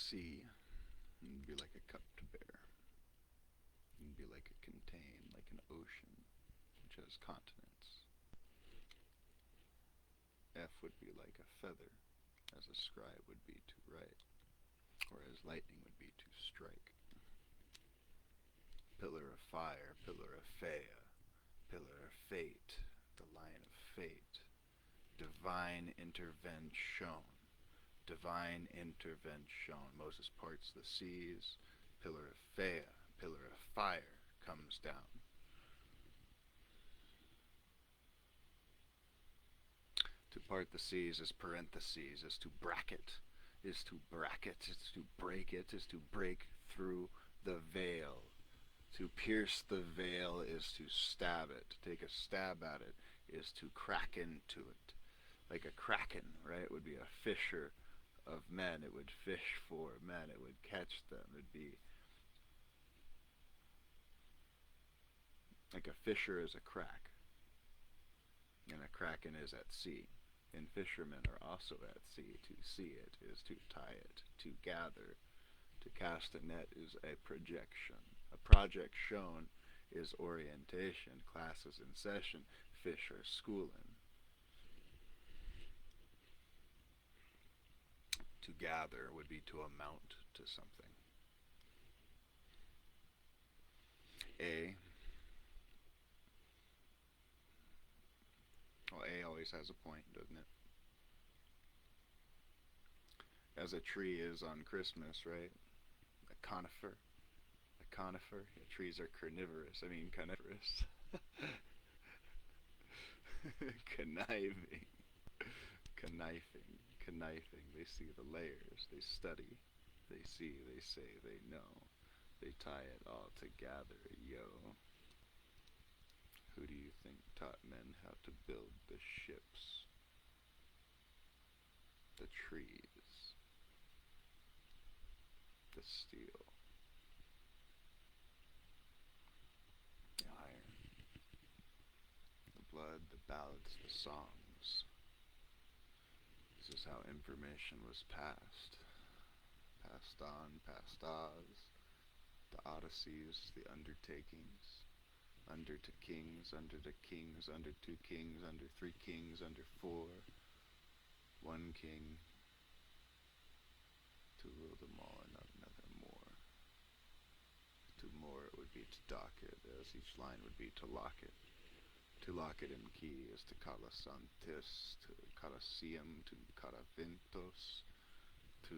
sea, you'd be like a cup to bear. You'd be like a contain, like an ocean, which has continents. F would be like a feather, as a scribe would be to write, or as lightning would be to strike. Pillar of fire, pillar of Fea, pillar of fate, the line of fate. Divine intervention, divine intervention. Moses parts the seas, pillar of Fea, pillar of fire comes down. To part the seas is parentheses, is to bracket, is to bracket, is to break it, is to break through the veil. To pierce the veil is to stab it. To take a stab at it is to crack into it. Like a kraken, right? It would be a fisher of men. It would fish for men. It would catch them. It would be like a fisher is a crack, and a kraken is at sea. And fishermen are also at sea. To see it is to tie it. To gather, to cast a net is a projection. A project shown is orientation. Class is in session. Fish are schooling. To gather would be to amount to something. A. Well, A always has a point, doesn't it? As a tree is on Christmas, right? A conifer. A conifer. Yeah, trees are carnivorous. I mean, carnivorous. Conniving. Conniving. Conniving. They see the layers. They study. They see. They say. They know. They tie it all together. Yo. Who do you think taught men how to build the ships? The trees. The steel. The iron. The blood, the ballads, the songs. This is how information was passed. Passed on, passed Oz. The odysseys, the undertakings. Under to kings, under to kings, under two kings, under three kings, under four. One king. To rule them all and not another more. To more it would be to dock it, as each line would be to lock it. To lock it in key is to calasantis, to calaseum, to calaventos. To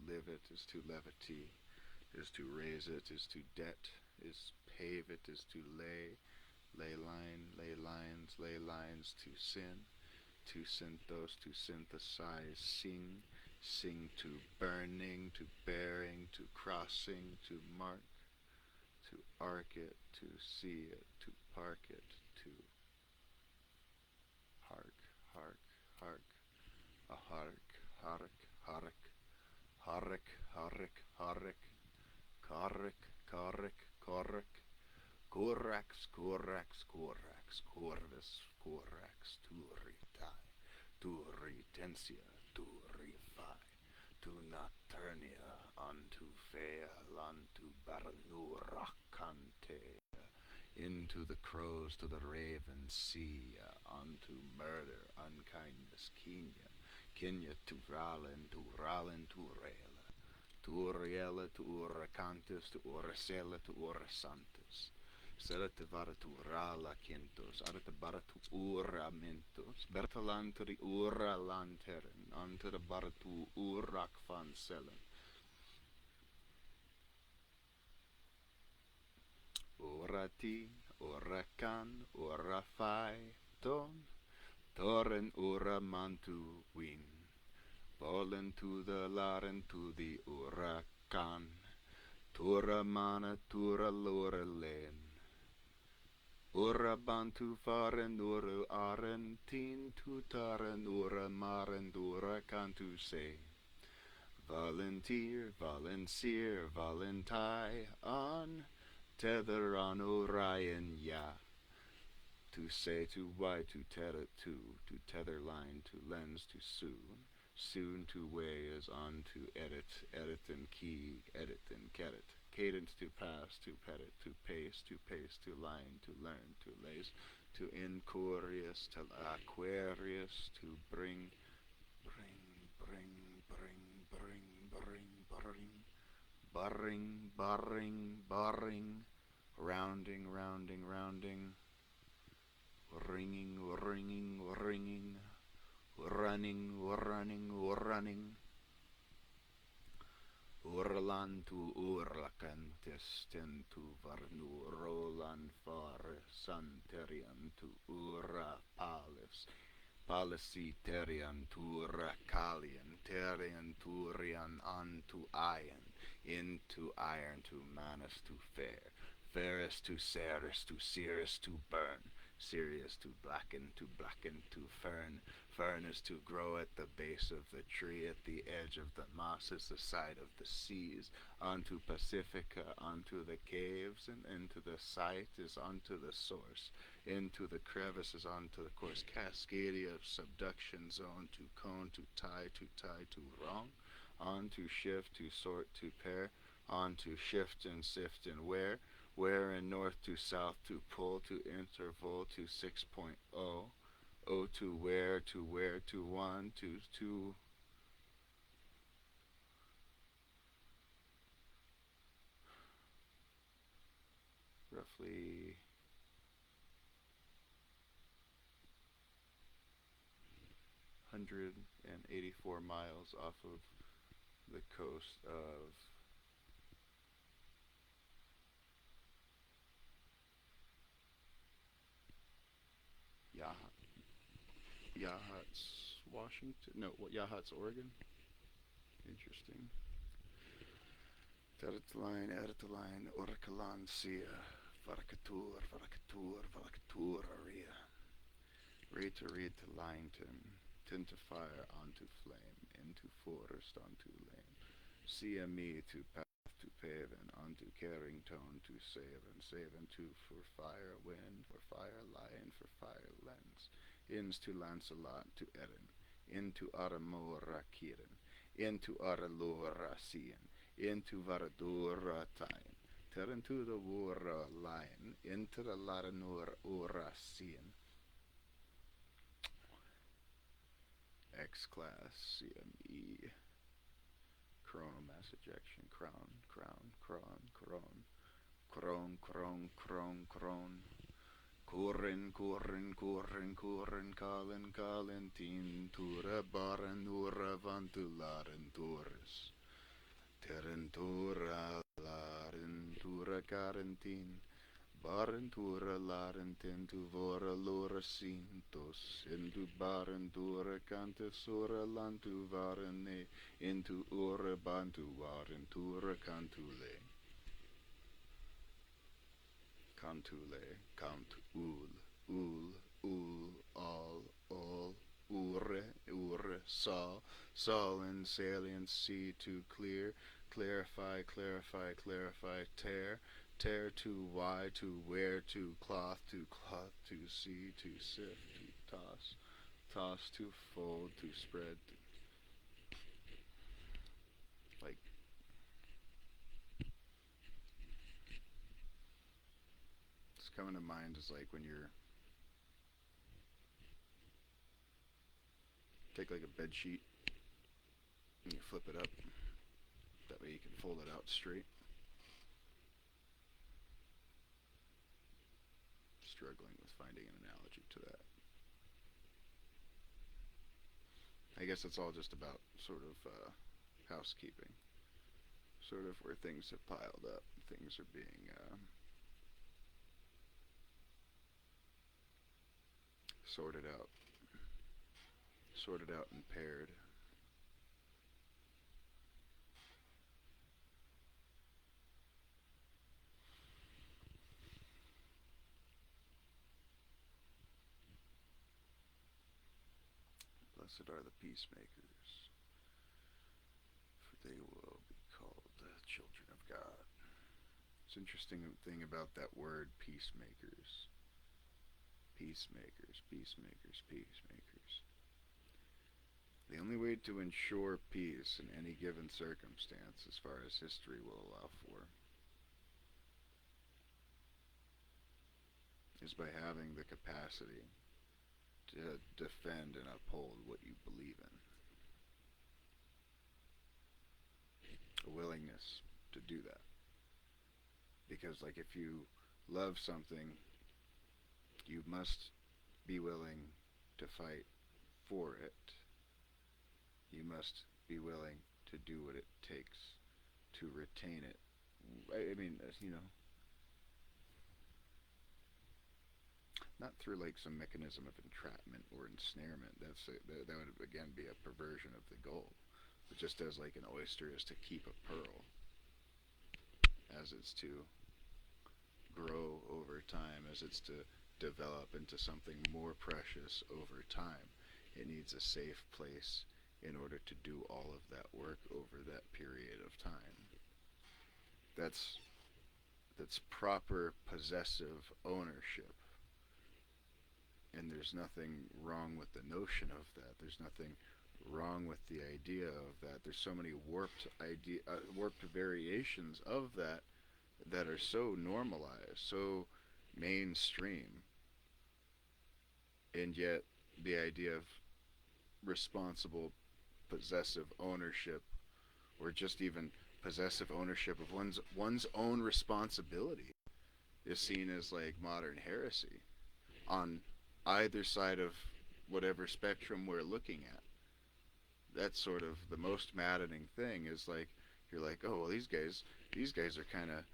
live it is to levity, is to raise it, is to debt, is pave it, is to lay line, lay lines, to sin, to synthos, to synthesize, sing to burning, to bearing, to crossing, to mark, to arc it, to see it, to park it, to hark, hark, hark, a hark, hark, hark, hark, hark, hark, carrick, carrick, corax, corax, corax, corvus, corax, turitai, turitensia, turify, to Naturnia, unto Fea, unto Baranura, Cante, into the crows, to the ravens, sea, unto murder, unkindness, Kenya, to Ralen, to Rela, to Uriela, to Uracantus, to Uracela, to Urasantus. Serate vara tu rala quintos, arate bara tu uramentos, bertalantri ura lanteren, ante the bara tu urak fan selen. Urati, urakan, urafai, toren ura mantu win. Polen to the laren to the urakan, tura mana tura lora len. Ura bantu faren ura arentin tutaren ura maren ura cantu se. Volunteer, valenseer, valentai on, tether on Orion ya. To say to why, to tether line, to lens, to sue. Soon to weigh is on to edit, edit and key, edit and cadit. Cadence to pass, to pedit, to pace, to line, to learn, to lace, to incurious, to aquarius, to bring, barring, rounding, ringing, running, Urlan tu urlacantes tentu varnu rolan fare santerian tu ura palis paliciterian tu racalian terian turian unto iron into iron to manus to fair fairest to serest to searest to burn serious to blacken to fern furnace to grow at the base of the tree, at the edge of the mosses, the side of the seas, onto Pacifica, onto the caves, and into the site is onto the source, into the crevices, onto the course, cascadia of subduction zone, to cone, to tie, to wrong, on to shift, to sort, to pair, on to shift and sift and where and north to south, to pull, to interval, to 6.0, oh, to where, to one, to roughly 184 miles off of the coast of Yahats, Washington. No, what Yahats, Oregon. Interesting. Tertline, Orcalan, Sia, Varakatur, Aria. Read to Linton, tint to fire onto flame, into forest onto lane. CME to path to pave and onto Carrington to save and to for fire wind, for fire lion, for fire lens. Ins to Lancelot to Erin, into Aramora Kirin, into Aralora Cian, into Varadora Tain. Terran to the Wara Lion, into the Laranor Ora Cian. X class CME coronal mass ejection crown Colin tura baranura vantularen turis Terentura larentura carentin Barentura larententu vora lora cintos Intu barentura cantesura lantu varene Intu ura bantu varentura cant all, sol, in salient, sea to clear, clarify, tear to why, to where, to cloth, to see, to sift, to toss, to fold, to spread, like, it's coming to mind is like when you're take like a bed sheet and you flip it up. That way you can fold it out straight. Struggling with finding an analogy to that. I guess it's all just about sort of housekeeping. Sort of where things have piled up. Things are being sorted out and paired. Blessed are the peacemakers, for they will be called the children of God. It's interesting thing about that word peacemakers. Peacemakers. The only way to ensure peace in any given circumstance, as far as history will allow for, is by having the capacity to defend and uphold what you believe in. A willingness to do that. Because, like, if you love something, you must be willing to fight for it. You must be willing to do what it takes to retain it. I mean, not through like some mechanism of entrapment or ensnarement. That would again be a perversion of the goal. But just as like an oyster is to keep a pearl, as it's to grow over time, as it's to develop into something more precious over time, it needs a safe place in order to do all of that work over that period of time. That's that's proper possessive ownership. And there's nothing wrong with the notion of that. There's nothing wrong with the idea of that. There's so many warped variations of that that are so normalized, so mainstream, and yet the idea of responsible possessive ownership, or just even possessive ownership of one's own responsibility, is seen as like modern heresy on either side of whatever spectrum we're looking at. That's sort of the most maddening thing, is like you're like, oh well, these guys are kind of,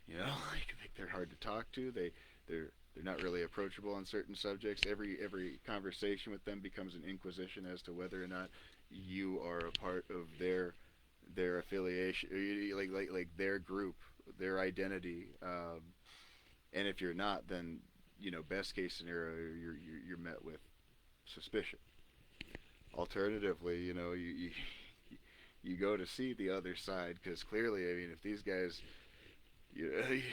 like they're hard to talk to. They're not really approachable on certain subjects. Every conversation with them becomes an inquisition as to whether or not you are a part of their affiliation, like their group, their identity. And if you're not, then best case scenario, you're met with suspicion. Alternatively, you go to see the other side, because clearly, I mean, if these guys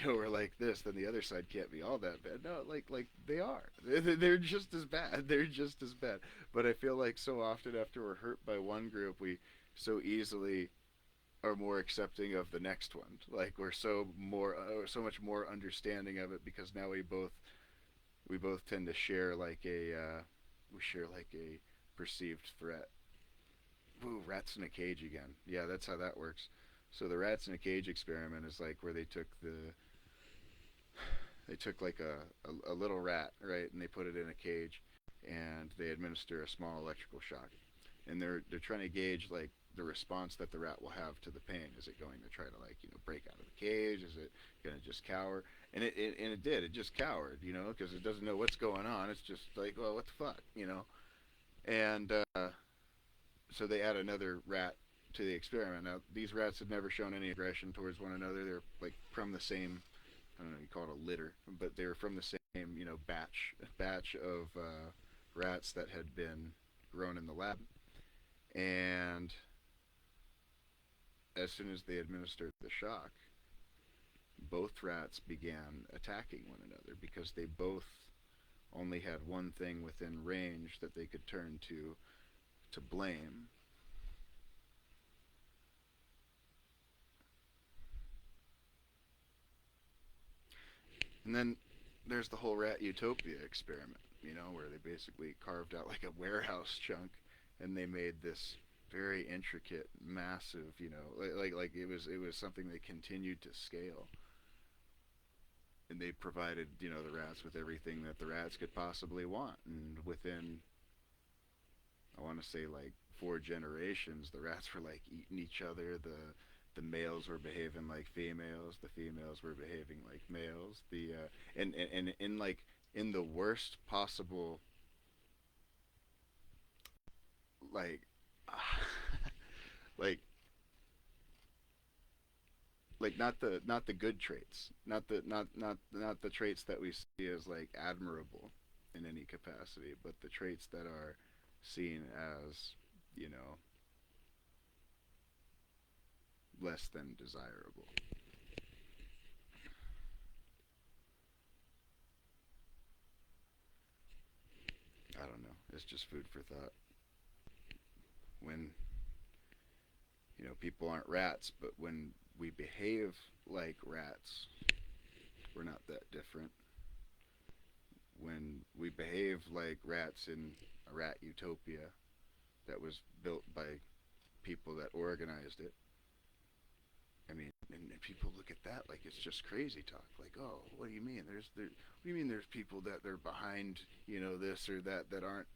are like this, then the other side can't be all that bad. No, like they are. They're just as bad. They're just as bad. But I feel like so often after we're hurt by one group, we so easily are more accepting of the next one. Like we're so much more understanding of it, because now we both tend to share like a perceived threat. Ooh, rats in a cage again. Yeah, that's how that works. So the rats in a cage experiment is like where they took like a little rat, right, and they put it in a cage, and they administer a small electrical shock, and they're trying to gauge like the response that the rat will have to the pain. Is it going to try to like break out of the cage? Is it going to just cower? And it did. It just cowered, because it doesn't know what's going on. It's just like, well, what the fuck. And so they add another rat to the experiment. Now these rats had never shown any aggression towards one another. They're like from the same, I don't know, you call it a litter, but they were from the same batch of rats that had been grown in the lab. And as soon as they administered the shock, both rats began attacking one another, because they both only had one thing within range that they could turn to blame. And then there's the whole rat utopia experiment, where they basically carved out like a warehouse chunk, and they made this very intricate, massive, like it was something they continued to scale. And they provided, the rats with everything that the rats could possibly want. And within, I want to say, like 4 generations, the rats were like eating each other. The males were behaving like females. The females were behaving like males. And in like in the worst possible, like like not the good traits, not the traits that we see as like admirable in any capacity, but the traits that are seen as, you know less than desirable. I don't know. It's just food for thought. people aren't rats, but when we behave like rats, we're not that different. When we behave like rats in a rat utopia that was built by people that organized it, I mean, and people look at that like it's just crazy talk. Like, oh, what do you mean? What do you mean? There's people that they're behind, this or that that aren't,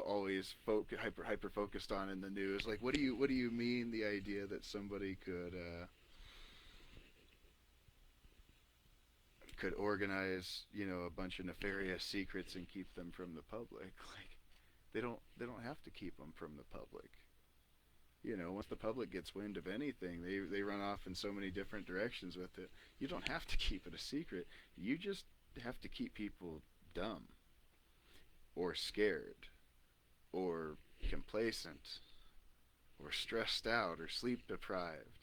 always hyper focused on in the news. Like, what do you mean? The idea that somebody could organize, a bunch of nefarious secrets and keep them from the public. Like, they don't have to keep them from the public. Once the public gets wind of anything, they run off in so many different directions with it. You don't have to keep it a secret. You just have to keep people dumb or scared or complacent or stressed out or sleep deprived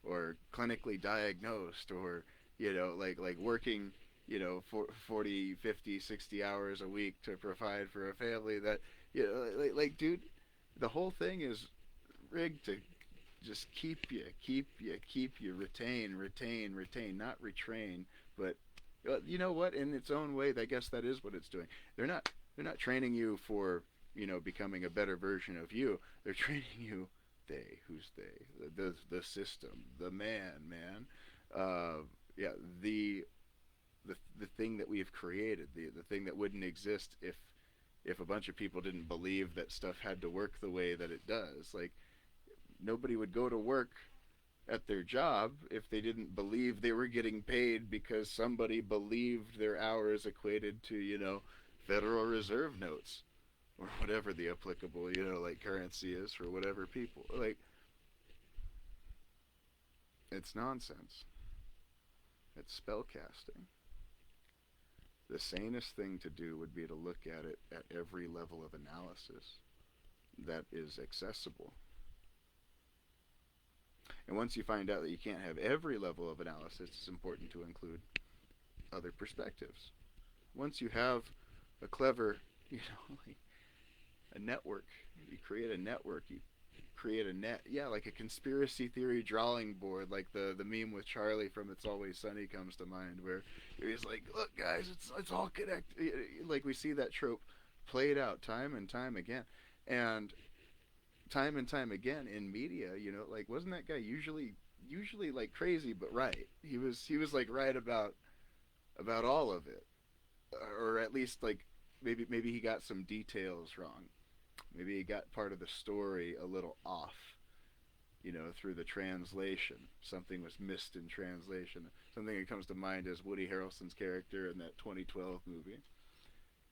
or clinically diagnosed or like working 40, 50, 60 hours a week to provide for a family that dude, the whole thing is rigged to just keep you, retain, not retrain, but you know what? In its own way, I guess that is what it's doing. They're not training you for becoming a better version of you. They're training you. Who's they? The system, the man. Yeah, the thing that we've created, the thing that wouldn't exist if a bunch of people didn't believe that stuff had to work the way that it does. Like, nobody would go to work at their job if they didn't believe they were getting paid because somebody believed their hours equated to, Federal Reserve notes or whatever the applicable, like currency is for whatever people. Like, it's nonsense. It's spellcasting. The sanest thing to do would be to look at it at every level of analysis that is accessible. And once you find out that you can't have every level of analysis, it's important to include other perspectives. Once you have a clever, like a network, you create a network, you create a net, yeah, like a conspiracy theory drawing board, like the meme with Charlie from It's Always Sunny comes to mind, where he's like, look guys, it's all connected. Like, we see that trope played out time and time again. And time again in media, like, wasn't that guy usually like crazy but right? He was like right about all of it, or at least like maybe he got some details wrong. Maybe he got part of the story a little off, through the translation. Something was missed in translation. Something that comes to mind is Woody Harrelson's character in that 2012 movie.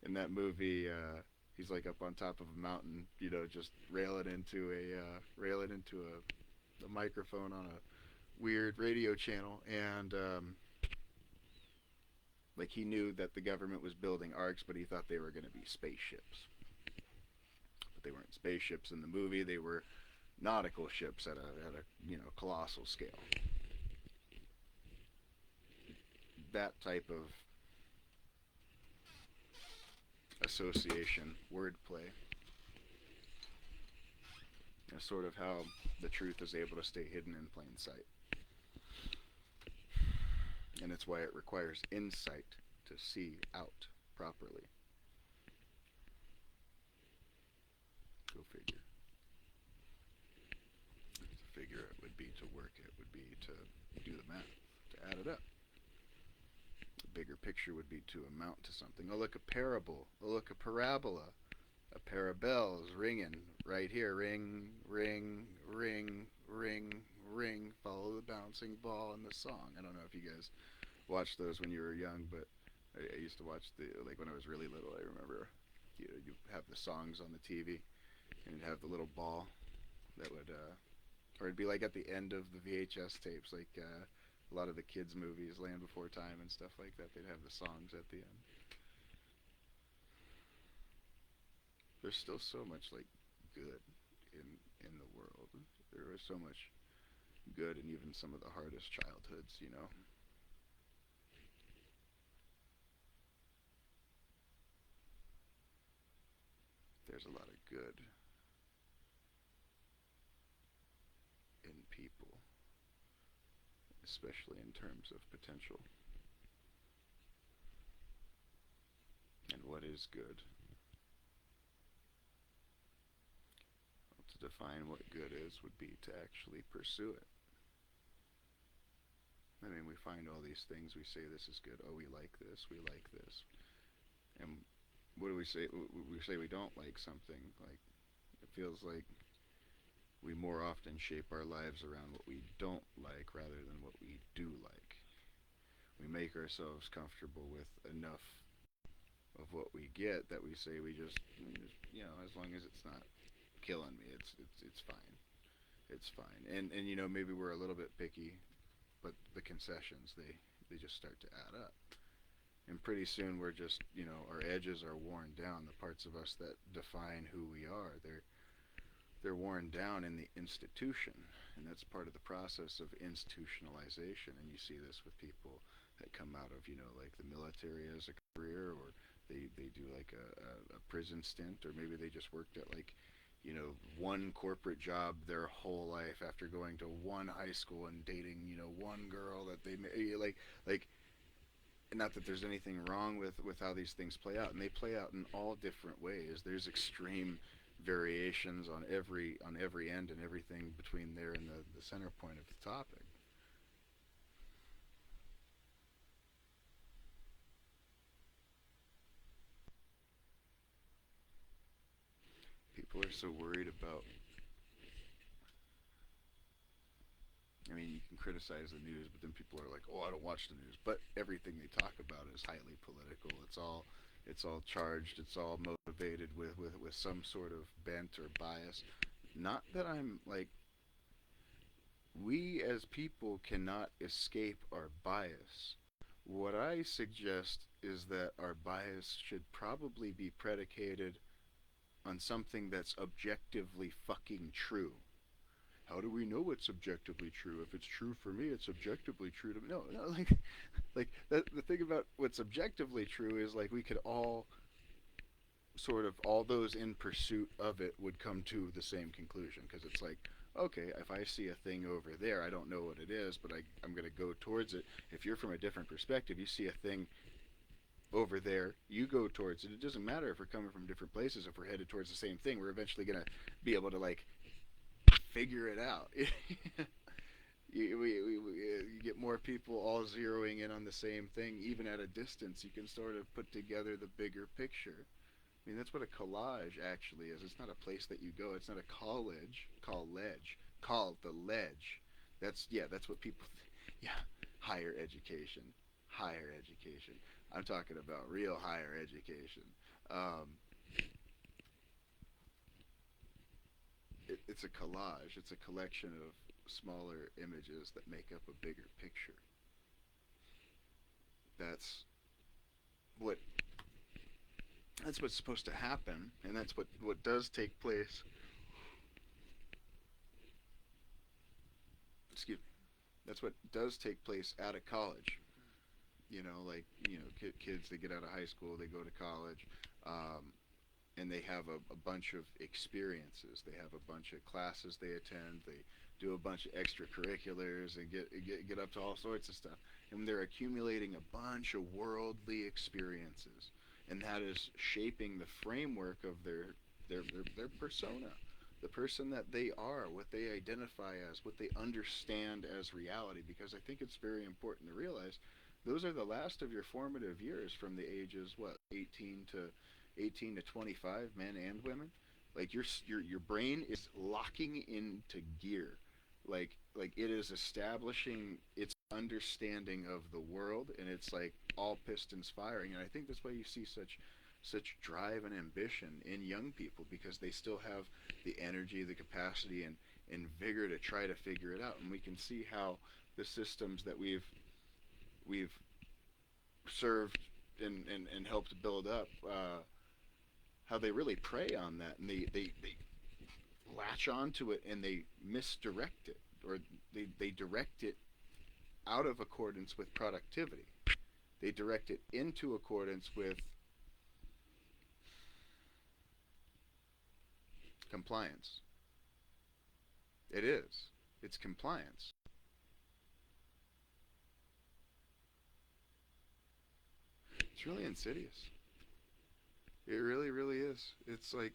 In that movie, he's like up on top of a mountain, just railing into a microphone on a weird radio channel, and like, he knew that the government was building arcs, but he thought they were going to be spaceships. But they weren't spaceships in the movie. They were nautical ships at a colossal scale. That type of association, wordplay, is sort of how the truth is able to stay hidden in plain sight. And it's why it requires insight to see out properly. Go figure. To figure it would be to work it, would be to do the math, to add it up. The bigger picture would be to amount to something. Oh, look, a parable. Oh, look, a parabola. A pair of bells ringing right here. Ring, ring, ring, ring, ring. Follow the bouncing ball in the song. I don't know if you guys watched those when you were young, but I used to watch like when I was really little. I remember you have the songs on the TV, and you'd have the little ball that would, or it'd be like at the end of the VHS tapes, like a lot of the kids' movies, Land Before Time and stuff like that. They'd have the songs at the end. There's still so much like good in the world. There is so much good in even some of the hardest childhoods, There's a lot of good. especially in terms of potential and what is good. Well, to define what good is would be to actually pursue it. I mean, we find all these things. We say this is good. Oh, we like this. We like this. And what do we say? We say we don't like something. Like it feels like we more often shape our lives around what we don't like rather than what we do like. We make ourselves comfortable with enough of what we get that we just as long as it's not killing me, it's fine. It's fine. And maybe we're a little bit picky, but the concessions they just start to add up. And pretty soon we're just our edges are worn down. The parts of us that define who we are, they're worn down in the institution, and that's part of the process of institutionalization. And you see this with people that come out of like the military as a career, or they do like a prison stint, or maybe they just worked at like one corporate job their whole life after going to one high school and dating one girl that they like not that there's anything wrong with how these things play out, and they play out in all different ways. There's extreme variations on every end and everything between there and the center point of the topic. People are so worried about. I mean, you can criticize the news, but then people are like, "Oh, I don't watch the news." But everything they talk about is highly political. It's all charged. It's all motivated with some sort of bent or bias. Not that I'm like we as people cannot escape our bias. What I suggest is that our bias should probably be predicated on something that's objectively fucking true. How do we know it's objectively true? If it's true for me, it's objectively true to me. No, no, like the thing about what's objectively true is like we could all sort of all those in pursuit of it would come to the same conclusion because it's like okay, if I see a thing over there, I don't know what it is, but I'm going to go towards it. If you're from a different perspective, you see a thing over there, you go towards it. It doesn't matter if we're coming from different places. If we're headed towards the same thing, we're eventually going to be able to like figure it out. You get more people all zeroing in on the same thing, even at a distance. You can sort of put together the bigger picture. I mean, that's what a collage actually is. It's not a place that you go. It's not a college. College. Called the ledge. That's what people. Yeah, higher education. Higher education. I'm talking about real higher education. Um, it's a collage. It's a collection of smaller images that make up a bigger picture. That's what that's what's supposed to happen, and that's what does take place. Excuse me. That's what does take place at a college. Like kids they get out of high school, they go to college, and they have a bunch of experiences. They have a bunch of classes they attend. They do a bunch of extracurriculars and get up to all sorts of stuff. And they're accumulating a bunch of worldly experiences, and that is shaping the framework of their persona, the person that they are, what they identify as, what they understand as reality. Because I think it's very important to realize those are the last of your formative years from the ages 18 to 25, men and women. Like your brain is locking into gear. Like it is establishing its understanding of the world, and it's like all pistons firing. And I think that's why you see such drive and ambition in young people, because they still have the energy, the capacity, and vigor to try to figure it out. And we can see how the systems that we've served and helped build up, how they really prey on that, and they latch onto it and they misdirect it, or they direct it out of accordance with productivity. They direct it into accordance with compliance. It is. It's compliance. It's really insidious. It really, really is. It's like,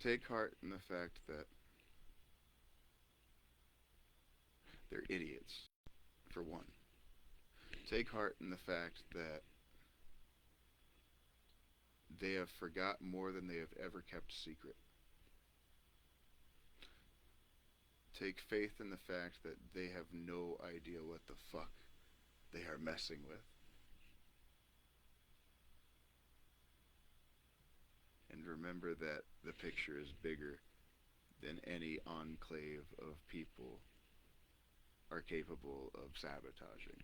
take heart in the fact that they're idiots, for one. Take heart in the fact that they have forgot more than they have ever kept secret. Take faith in the fact that they have no idea what the fuck they are messing with. And remember that the picture is bigger than any enclave of people are capable of sabotaging.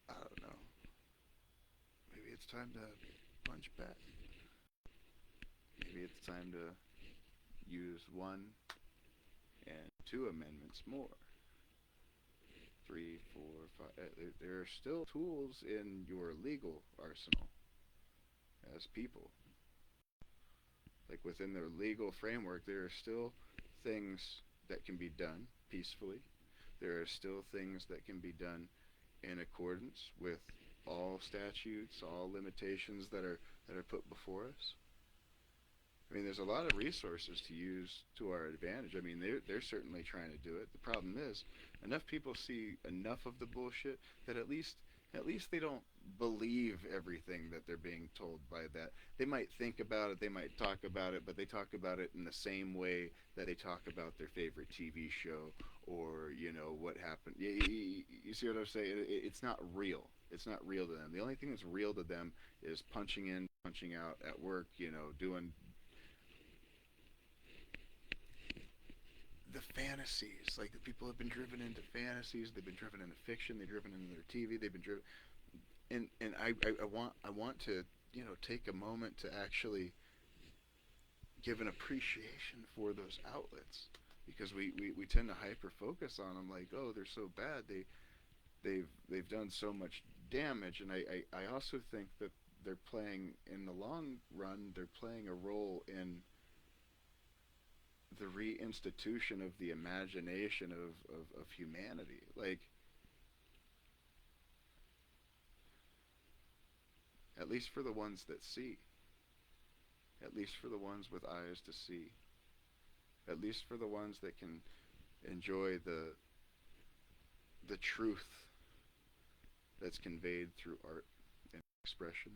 I don't know. Maybe it's time to punch back. Maybe it's time to use one and two amendments more. 3, 4, 5. There are still tools in your legal arsenal as people. Like within their legal framework, there are still things that can be done peacefully. There are still things that can be done in accordance with all statutes, all limitations that are put before us. I mean, there's a lot of resources to use to our advantage. I mean, they're certainly trying to do it. The problem is, enough people see enough of the bullshit that at least they don't believe everything that they're being told by that. They might think about it, they might talk about it, but they talk about it in the same way that they talk about their favorite TV show or, you know, what happened. You see what I'm saying? It's not real. It's not real to them. The only thing that's real to them is punching in, punching out at work, you know, doing the fantasies. Like, the people have been driven into fantasies, they've been driven into fiction, they've been driven into their TV, they've been driven, and I want to, you know, take a moment to actually give an appreciation for those outlets, because we tend to hyper focus on them, like, oh, they're so bad, they've done so much damage. And I also think that they're playing, in the long run, they're playing a role in the reinstitution of the imagination of humanity. Like, at least for the ones that see, at least for the ones with eyes to see, at least for the ones that can enjoy the truth that's conveyed through art and expression.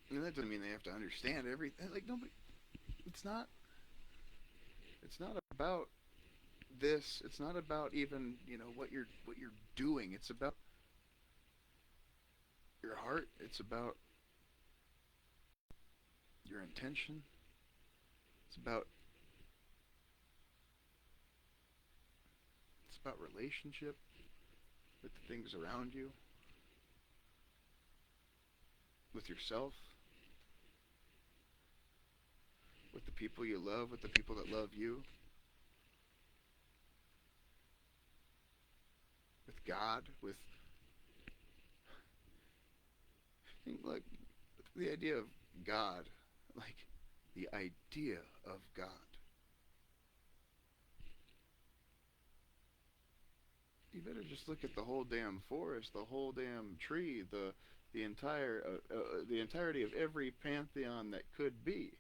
And that doesn't mean they have to understand everything. Like, nobody. It's not. It's not about this. It's not about even, you know, what you're doing. It's about your heart. It's about your intention. It's about relationship with the things around you, with yourself, with the people you love, with the people that love you, with God, with, like, the idea of God, like the idea of God. You better just look at the whole damn forest, the whole damn tree, the entire the entirety of every pantheon that could be.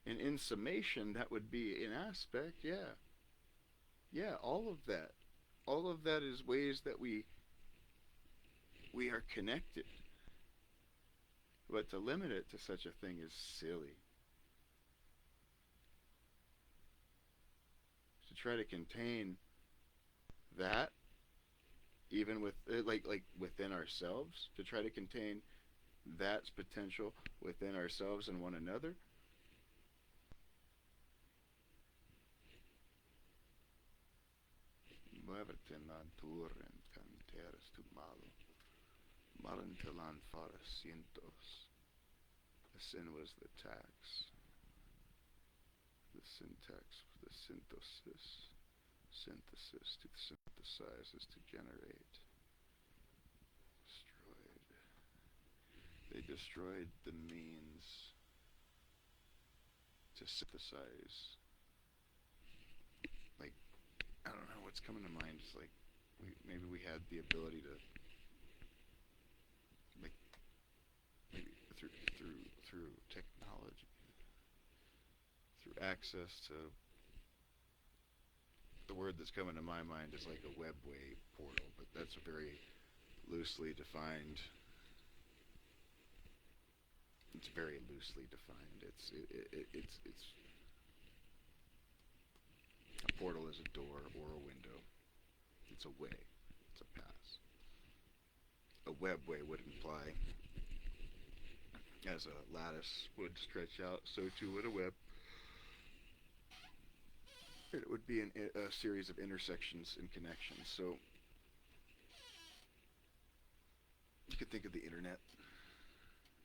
And in summation, that would be an aspect, yeah. Yeah, all of that. All of that is ways that we are connected. But to limit it to such a thing is silly. To try to contain that, even with, like within ourselves, to try to contain that's potential within ourselves and one another. Muévete Nanturen canteras tu malo. Marantelan cientos. The sin was the tax. The syntax, the synthesis to synthesize is to generate. Destroyed. They destroyed the means to synthesize I don't know what's coming to mind. It's like maybe we had the ability to like maybe through technology, through access to the word that's coming to my mind is like a webway portal, but that's a very loosely defined. It's very loosely defined. It's a portal is a door or a window. It's a way. It's a pass. A webway would imply, as a lattice would stretch out, so too would a web. It would be a series of intersections and connections. So you could think of the internet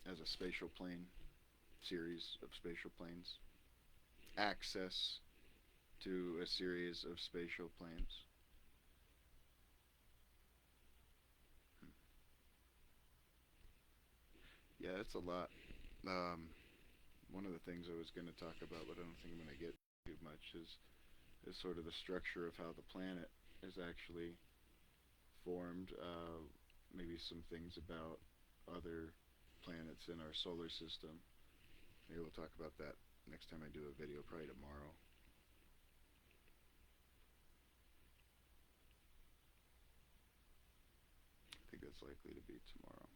as a spatial plane, series of spatial planes, access to a series of spatial planes. Yeah, it's a lot. Um, One of the things I was going to talk about, but I don't think I'm going to get too much, is sort of the structure of how the planet is actually formed. Maybe some things about other planets in our solar system. Maybe we'll talk about that next time I do a video, probably tomorrow. I think that's likely to be tomorrow.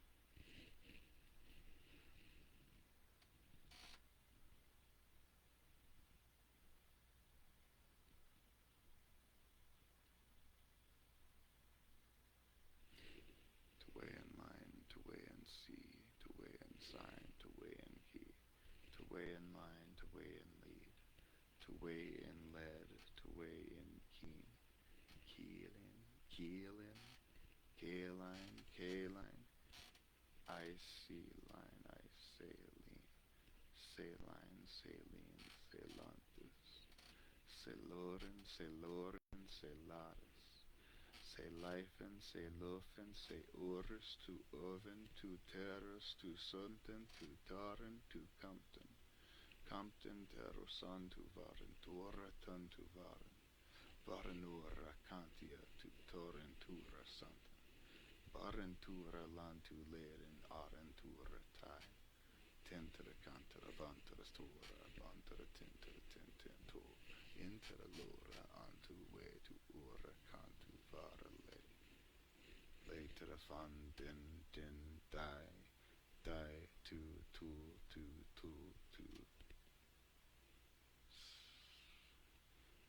To weigh in line, to weigh in sea, to weigh in sign, to weigh in key, to weigh in line, to weigh in lead, to weigh in lead, to weigh in keen, keel in, keel in, K-line, K-line, I see line, I saline, saline, saline, salantis, celorin, celorin, celaris, celifen, celofen, ceurus, tu oven, tu terras, tu sunten, tu taren, tu compton, compton, terrosan, tu varentura, tun, tu varen, varenura, cantia, tu torrentura, santa. Arentura lantulerin arentura tai tentere cantera vantera stora vantera tentera tententur intera lora antu we tu ura cantu vara lei later fan din die die tu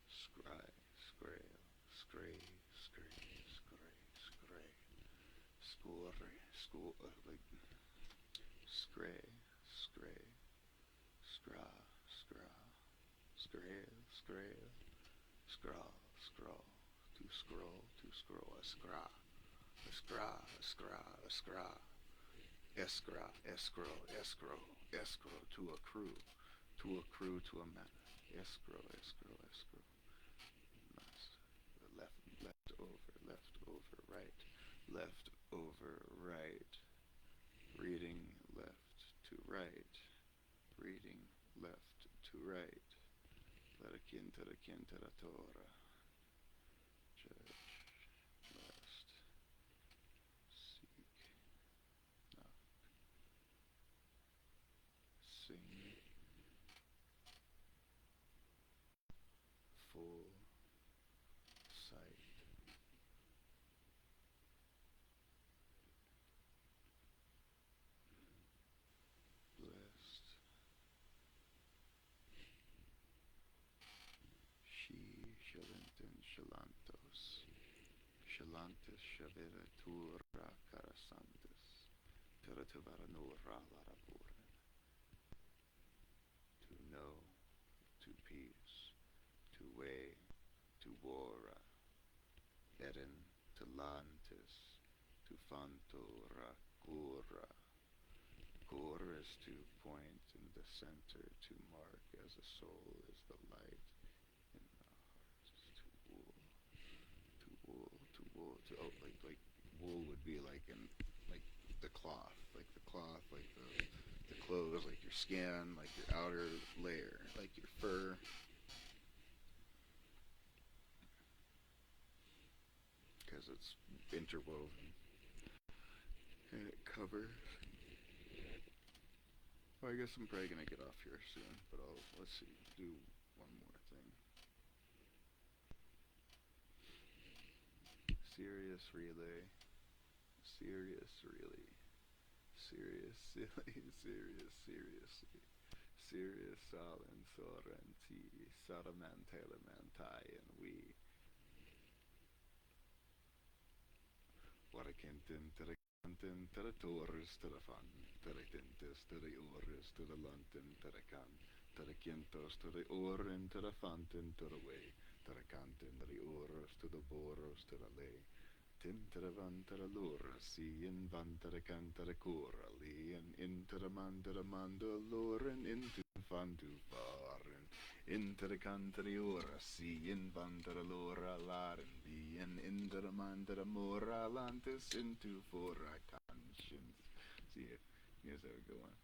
scry scrail scray scray scray scray score score like scray scray scra scra scrail scrail scrawl scrawl to scroll a scra a scra a scra a scra escra escrow escrow escrow to accrue to a manner escrow escrow escrow left over left over right reading left to right reading left to right la Torah judge last seek knock sing full sight blessed she shalinton shalantos shalantis shavera tura karasantis teratavara nura laraburin to know to peace to weigh to wara eren to lantis to fantora kura Core is to point in the center, to mark as a soul is the light in the heart. To wool, to wool, to wool, to like wool would be like in like the cloth, like the clothes, like your skin, like your outer layer, like your fur. it's interwoven and it covers. Well, I guess I'm probably gonna get off here soon, but let's see, do one more thing. Serious relay. Serious really. Serious silly. Serious seriously. Serious solemn sorrenti. Salamantelemantai and we. Warakintin to the cantin to the tours to the fun. To the tintis to the ores to the luntin to the can. To the quintos to the orin to the fountain to the way. To the cantin to the oros to the boros to the lay. Tintere vantere lora, si in vantere cantere cora, li and intere mandere mandaloren, into fantu faren, intere cantere ora, si in vantere lora, laren, bi and intere mandere mora, lantis into fora conscience. See, here's how we go on.